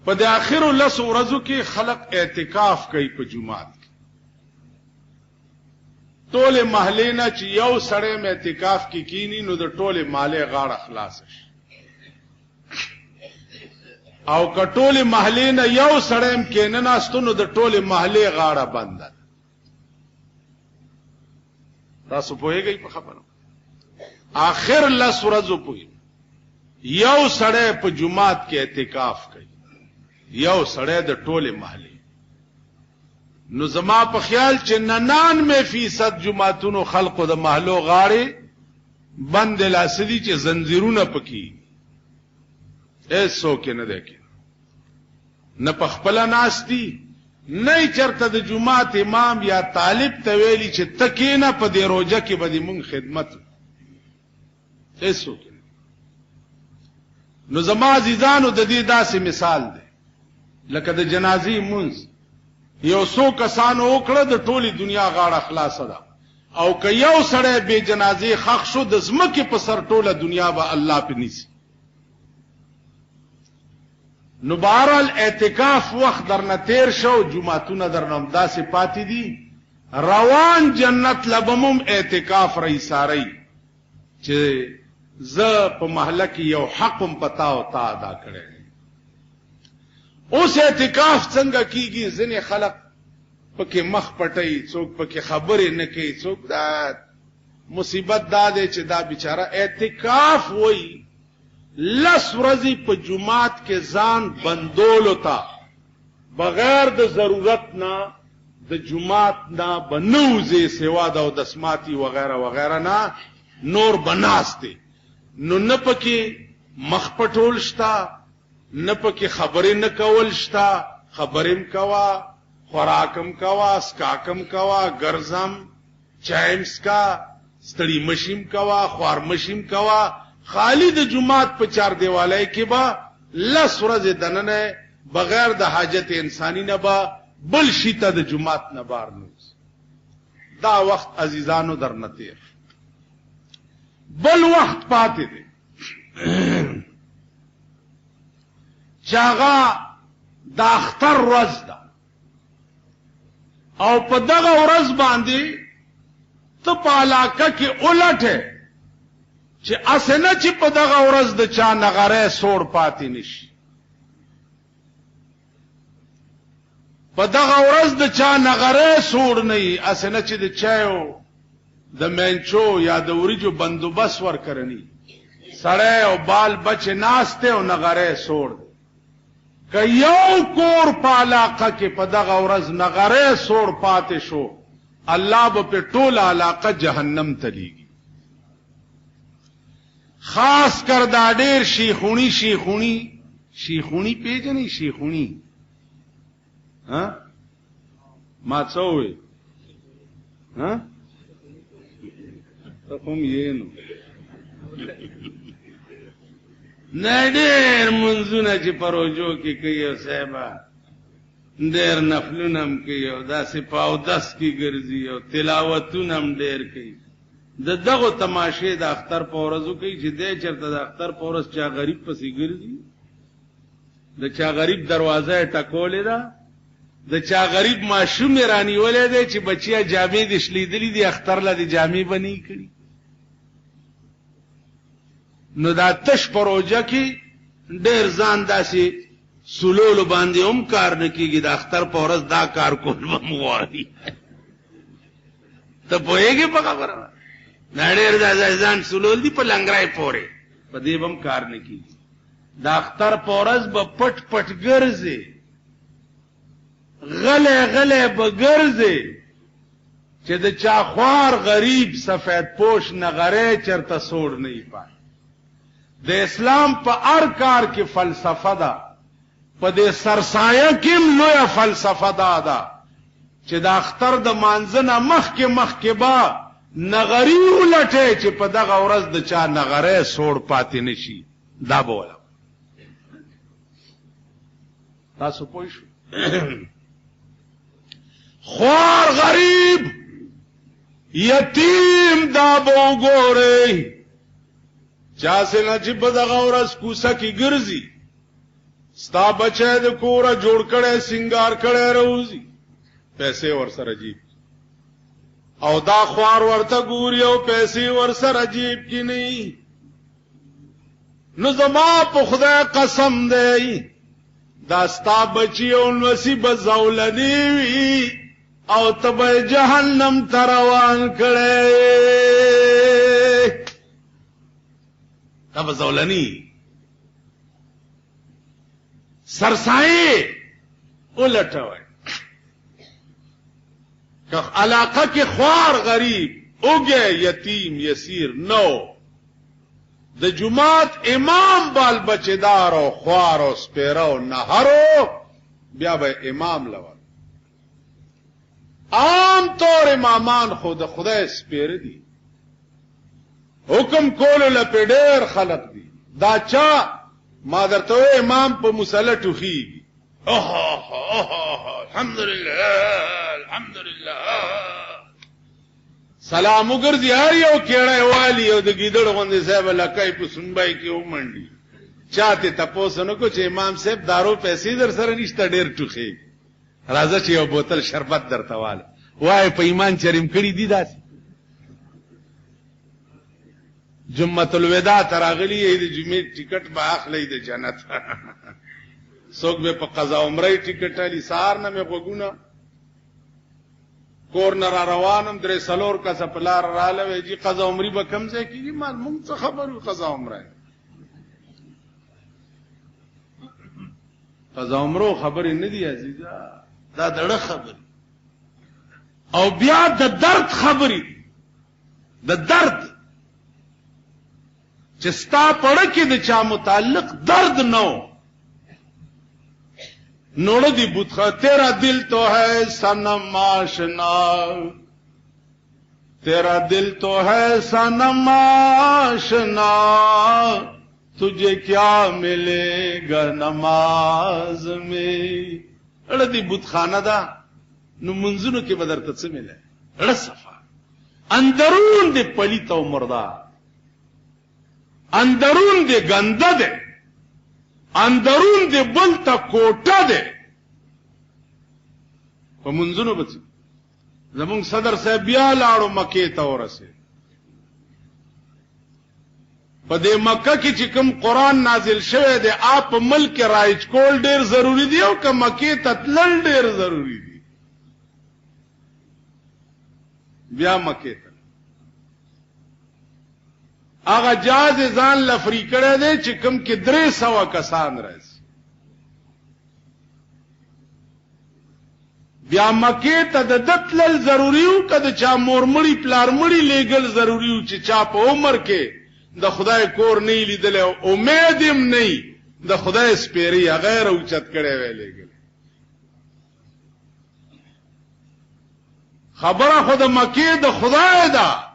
په د اخرو 10 ورځو کې خلق اعتکاف کوي په جمعات کې ټول محلې نه چې یو سړی مې اعتکاف کې کینی نو د ټول محلې غاړه خلاص شي او کټول محلې نه یو سړی کې نه ناستو نو د ټول محلې غاړه بند ده تاسو پوهیږئ په خبره آخر 10 ورځو پوي یو سړی په جمعات کې اعتکاف کوي یو سړی د ټوله محلي نو زما په خیال چې 99% جمعاتونو خلقو د محلو غاړي بند لاسدي چې زنجیرونه پکې ایسو کې نه ده کې نه په خپل ناشتي نه چرته د جمعات امام یا طالب ته ویلي چې تکینه په دې روزه کې به موږ خدمت ایسو کې نو زما عزیزانو د دې داسې مثال دی لکه د جنازي منځ یو څو کسانو وکړه د ټولي دنیا غاړه خلاصه ده او که یو سړی به جنازي خښ شو د زمکه په سر ټوله دنیا به الله په نیسي نو بهرحال اعتکاف وخت درنه تیر شو جمعتونه درنه داسې پاتې دي روان جنت لبمم اعتکاف رئیساری چې زه په محله کې یو حقم پتا او تا ادا کړی اوس اعتکاف څنګه کیږي ځنې خلق پکې مخ پټي څوک پکې خبرې نه کوي څوک دا مصیبت دا دی چې دا بیچاره اعتکاف وای 10 ورځې په جمعات کې ځان بندول وتا بغیر د ضرورت نه د جمعات نه بنوځي سوا د دسماتی وغیرہ وغیرہ نه نور بناسته نو نه پکې مخ پټول شتا نه پکې خبرې نه کول شتا خبرېم کوا خوراکم کوا سکاکم کوا ګرځم چایمس کا ستړي مشیم کوا خوار مشیم کوا خالی د جمعات په چار دیوالای کې با 10 ورځې دننه بغیر د حاجت انسانی نه با بل شیته د جمعات نه بار نوز دا وخت عزیزانو در نتیر بل وخت پاتې دی چاغه د اختر ورځ ده او په دغه ورځ باندې ته په علاقه کې اولټه چې اسنه چې په دغه ورځ د چا نغره سوړ پاتې نشي په دغه ورځ د چا نغره سوړ نه اسنه چې د چایو د منچو یا د وریجو بندوبس ور کرنی سړی او بال بچ ناشته او نغره سوړ که یو کور په علاقه کې په دغه ورځ نغره سوړ پاتې شو الله به په ټول علاقه جهنم تلیږي خاص کر دا ډېر شیخونی پیژنې شیخونی ها ما څوې ها تقوم یې نو نډیر منځونه چې پروجو کې کوي او صاحب ډیر نفلونه هم کوي او داسې پاو داس کې ګرځي او تلاوتونه هم ډیر کوي د دغه تماشې د اختر په ورځو کوي چې دې چرته د اختر په ورځ چا غریب پسې ګرځي د چا غریب دروازه ټکولې ده د چا غریب ماشوم رانیولې دی چې بچیا جامې د شلیدلې دي اختر له د جامې بنې کړي نو دا تش پروژه کې ډېر ځان داسې سلولو باندې هم کار نه کېږي د اختر په ورځ دا کار کول به م غواړي ته پوهېږې په خبره دا ډېر دا ځان سلول دي په لنګرای پورې په دې به هم کار نه کېږي د اختر په ورځ به پټ پټ ګرځې غلې غلې به ګرځې چې د چا خوار غریب سفید پوش نغری چرته سوړ نه یې پای د اسلام په هر کار کې فلسفه ده په دې سرسایه کې هم لویه فلسفه ده چې د اختر د مانځه نه مخکې به نغري ولټې چې په دغه ورځ د چا نغری سوړ پاتې نه شي دا به ولا تاسو پوه شو خوار غریب یتیم دا به وګورئ چا سې نه چې په دغه ورځ کوڅه کې ګرځي ستا بچی د کوره جوړ کړی سنگار کړی روزي پیسې ورسره جیب او دا خوار ورته ګوري او پیسې ورسره جیب کې نه نو زما په خدای قسم دی دا ستا بچی او نوسی به زولنی وي او ته به جهنم ته روان کړی تا به زولنی سرسایې ولټوئ که علاقه کې خوار غریب اوږه یتیم یسیر نو د جماعت امام بال بچدار او خوار او سپیره او نهرو بیا به امام لور عام طور امامان خود خدای سپیره دي حکم کولو لپاره ډېر خلق دي دا چا ما درته امام په مصلی ټوخیږي الحمدلله الحمدلله سلام وګرځي هر یو کېړی والی او د ګیدړ غوندې صاحب لکای په سنبای کې ومنډي چاته تاسو نه کو چې امام صاحب دارو پیسې در سره نشته ډېر ټوخي راځه چې یو بوتل شربت درته واله وای په ایمان چریم کړی دي داسې جمعه الوداع تراغلی د جمعې ټیکټ به اخلي د جنت څوک به په قضا عمره ټیکټ علي سار نه مې غوګونه کور نه را روانم درې سلور کا سپلار رااله وی جی قضا عمرې به کم ځای کیږي مال مونږ څه خبرو قضا عمره قضا عمره خبرې نه دي عزیزا دا دړه خبرې او بیا د درد خبرې د درد چې ستا پړه کې د چا متعلق درد نو نوڑ دی بتخا تیرا دل تو ہے صنم آشنا تیرا دل تو ہے صنم آشنا تجھے کیا ملے گا نماز میں اڑ دی بتخانه دا نو منځونو کې بدرته څه ملي اړ صفا اندرون دی پلیت او مردار اندرون دی ګنده دی اندرون دی بل تا کوټه دی په منځونو بچ زمونږ صدر صاحب بیا لاړو مکې ته ورسه په دې مکه کې چې کوم قران نازل شوی دی اپ ملک رایج کول ډیر ضروری دی او که مکې ته تلل ډیر ضروری دی بیا مکې ته هغه جاز ځان لفری کړی دی چې کوم کې 300 کسان راځي بیا مکې ته د دتلل ضروری او کده چا مورمړی پلارمړی لېګل ضروری او چې چا په عمر کې د خدای کور نه لیدل او امید هم نه د خدای سپیری غیر او چت کړي ویلېګل خبره خود مکې د خدای ده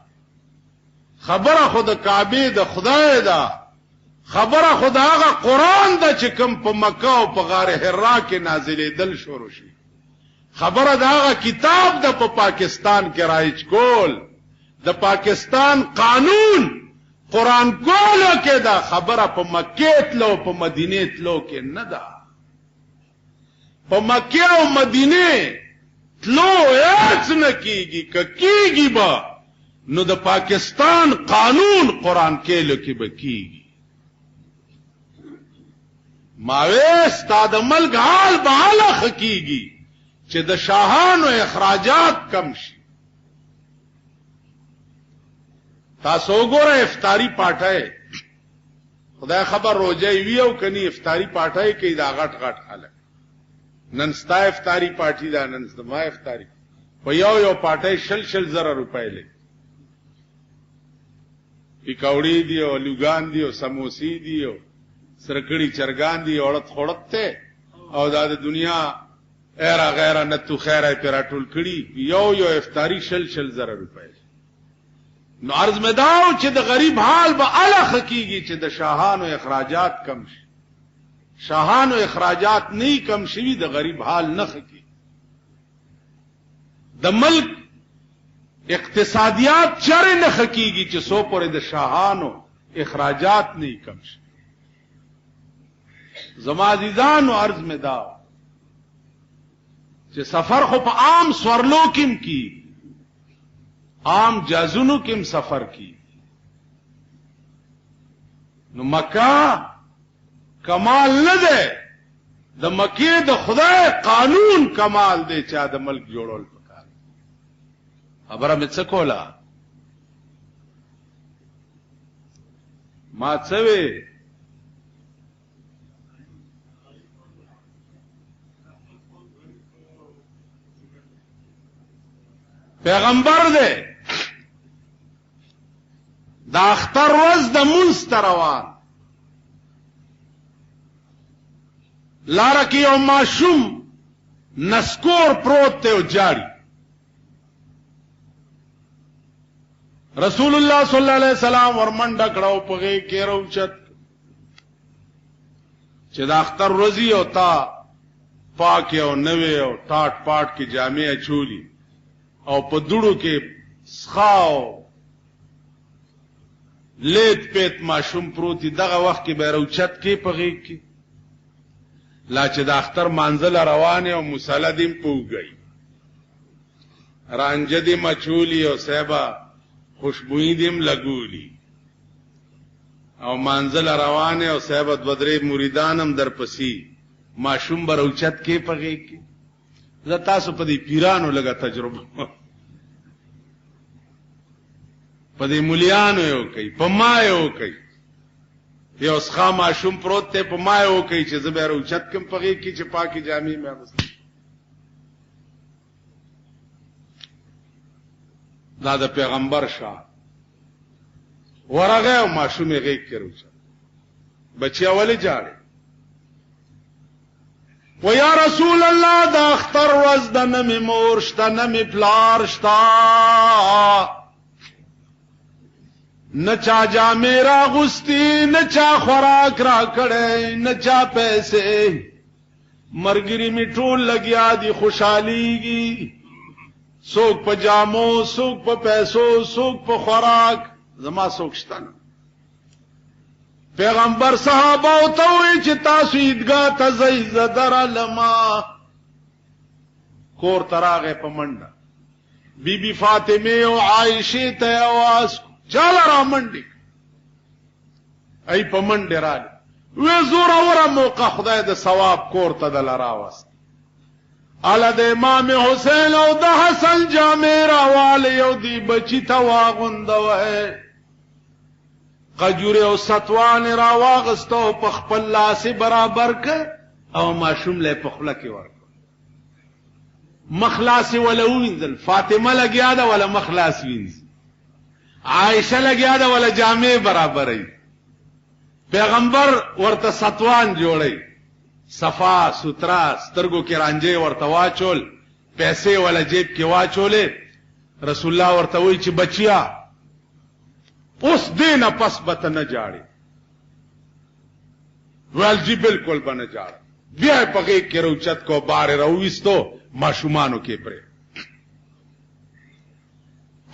خبره خود کعبه د خدای ده خبره خود هغه قران ده چې کوم په مکه او په غار حرا کې نازلې دل شروع شي خبره ده هغه کتاب ده په پاکستان کې رایج کول د پاکستان قانون قرآن کولو کې دا خبره په مکې تلو په مدینه تلو کې نه ده. په مکې او مدینه تلو هیڅ نه کیږي، که کیږي به نو د پاکستان قانون قرآن کولو کې به کیږي. ماوی ستا د ملک حال به هله ښه کیږي چې د شاهانو اخراجات کم شي. تاسو وګوره افطاری پاټای خدای خبر روزه وی او کني افطاری پاټای کې دا غټ غټ خلک نن ستا افطاری پاټی دا نن ستا افطاری په یو پاټای شل زره روپۍ لګي. پکوړی دی او لوګان دی او سموسی دی او سرکړی چرګان دی اورت خړت ته او دا د دنیا ایرا غیره نتو خیره پر ټول کړي یو افطاری شل زره روپۍ. نو عرض میں داو چې د غریب حال به الخ کیږي چې د شاهانو اخراجات کم شي. شاهانو اخراجات نه کم شي د غریب حال نه خکی. د ملک اقتصادیات چر نه خکیږي چې سو پورې د شاهانو اخراجات نه کم شي. زما عزیزانو عرض میں داو چې سفر خو په عام سورلو کېم کی عام جازونو کم سفر کی نو مکہ کمال نه ده د مکې د خدای قانون کمال دی چا د ملک جوړول پکار. خبره مې څه کوله ما څه وی پیغمبر دی دا اختر ورځ د منځ ته روان لاره کې یو ماشوم نسکور پروت دی او جاړي. رسول الله صلی الله علیه وسلم ورمنډه کړو په غي کې روچت چې دا اختر ورځي او تا پاک او نوې او ټاټ پاټ کې جامې اچولي او په دوړو کې سخاو لیت پیت ماشوم پروتی دغه وخت کې به روچت کې پغې کې لا چې د اختر منزل روانه او مصلی دیم پوګي رانجه دې مچولی او صاحبہ خوشبوئی دیم لګولی او منزل روانه او صاحبہ بدرې مریدانم در پسی ماشوم به روچت کې پغې کې. زه تاسو په دې پیرانو لګه تجربه په دې مليانو یو کوي په ما یو کوي یو ښه ماشوم پروت ته په ما یو کوي چې زبر او چت کم پغې کې چې پاکي جامې مې اغوستې. دا د پیغمبر شاه ورغه او ماشوم یې غېږ کې روچ بچیا ولې جاړي و یا رسول الله دا اختر ورځ د نمی مور شته نمی پلار شته نه چا جامې را غوستي نه چا خوراک را کړی نه چا پیسې مرګري می ټول لګیا دي خوشحاليږي څوک په جامو څوک په پیسو څوک په خوراک زما څوک شته نه. پیغمبر صحابه او ته وی چې تاسو عیدګاه ته ځئ زدر لما کور تراغه په منډه بی فاطمه او عائشه ته आवाज چاله را منډي ای په منډه را وې زور اوره موقع خدای د ثواب کور ته دل راوست اله د امام حسین او د حسن جامع راواله یو دی بچی تا واغوندوه قجوره او ستوان را واغستو په خپل لاس برابر ک او ماشوم له په خپل کې ورک مخلاص ولوینځل فاطمه لګیا ده ولا مخلاص وینځ عائشه لګیا ده ولا جامع برابرې پیغمبر ورته ستوان جوړي صفا سترا سترګو کې رانجه ورته واچول پیسې ولا جیب کې واچولې رسول الله ورته وی چې بچیا اوس دینه پس بت نه جاړي ول جی بالکل بنه جاړ بیا په کې کروچت کو بار رويستو ماشومانو کې پرې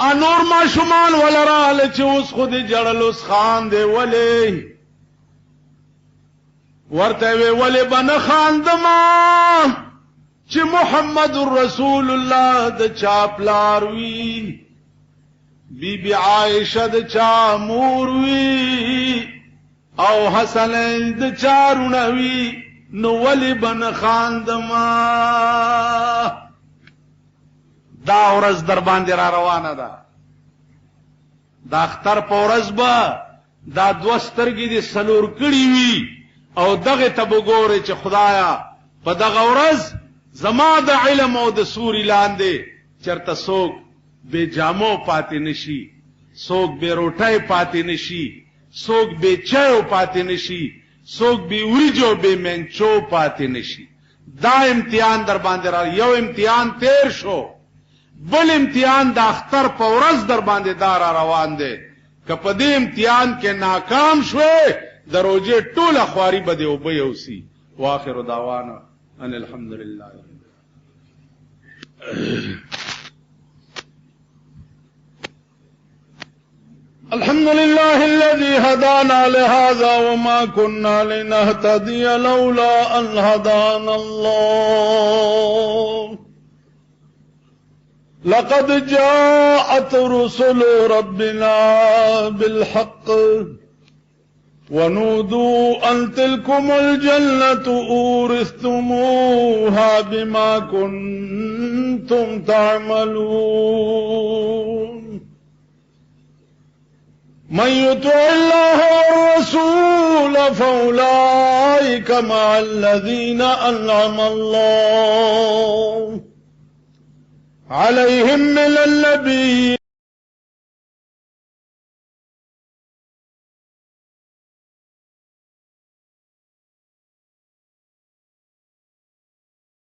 انور ما شمال ولرال چې اوس خود جړل اوس خان دی ولې ورته وی ولې بن خان دما چې محمد رسول الله د چا پلار وی بی بی عائشہ د چا مور وی او حسن د چا رونوی نو ولی بن خان دما دا ورځ در باندې را روانه ده دا اختر په ورځ به دا دوه سترګې دي سلور کړي وي او دغه ته وګورئ چې خدایا په دغه ورځ زما د علم او د سوري لاندې چرته څوک بے جامو پاتې نشي څوک بے روټۍ پاتې نشي څوک بے چایو پاتې نشي څوک بے وریجو بے منچو پاتې نشي دا امتحان در باندې را یو امتحان تیر شو بل امتحان د اختر په ورځ در باندې دار روان دی که په دې امتحان کې ناکام شوې د روزې ټوله خواري به دې وبه یوسي واخر دعوانا ان الحمد لله الحمد لله الذي هدانا لهذا وما كنا لنهتدي لولا أن هدانا الله لقد جاءت رسل ربنا بالحق ونودوا أن تلكم الجنة أورثتموها بما كنتم تعملون من يطع الله والرسول فأولئك مع الذين أنعم الله عليهم من النبي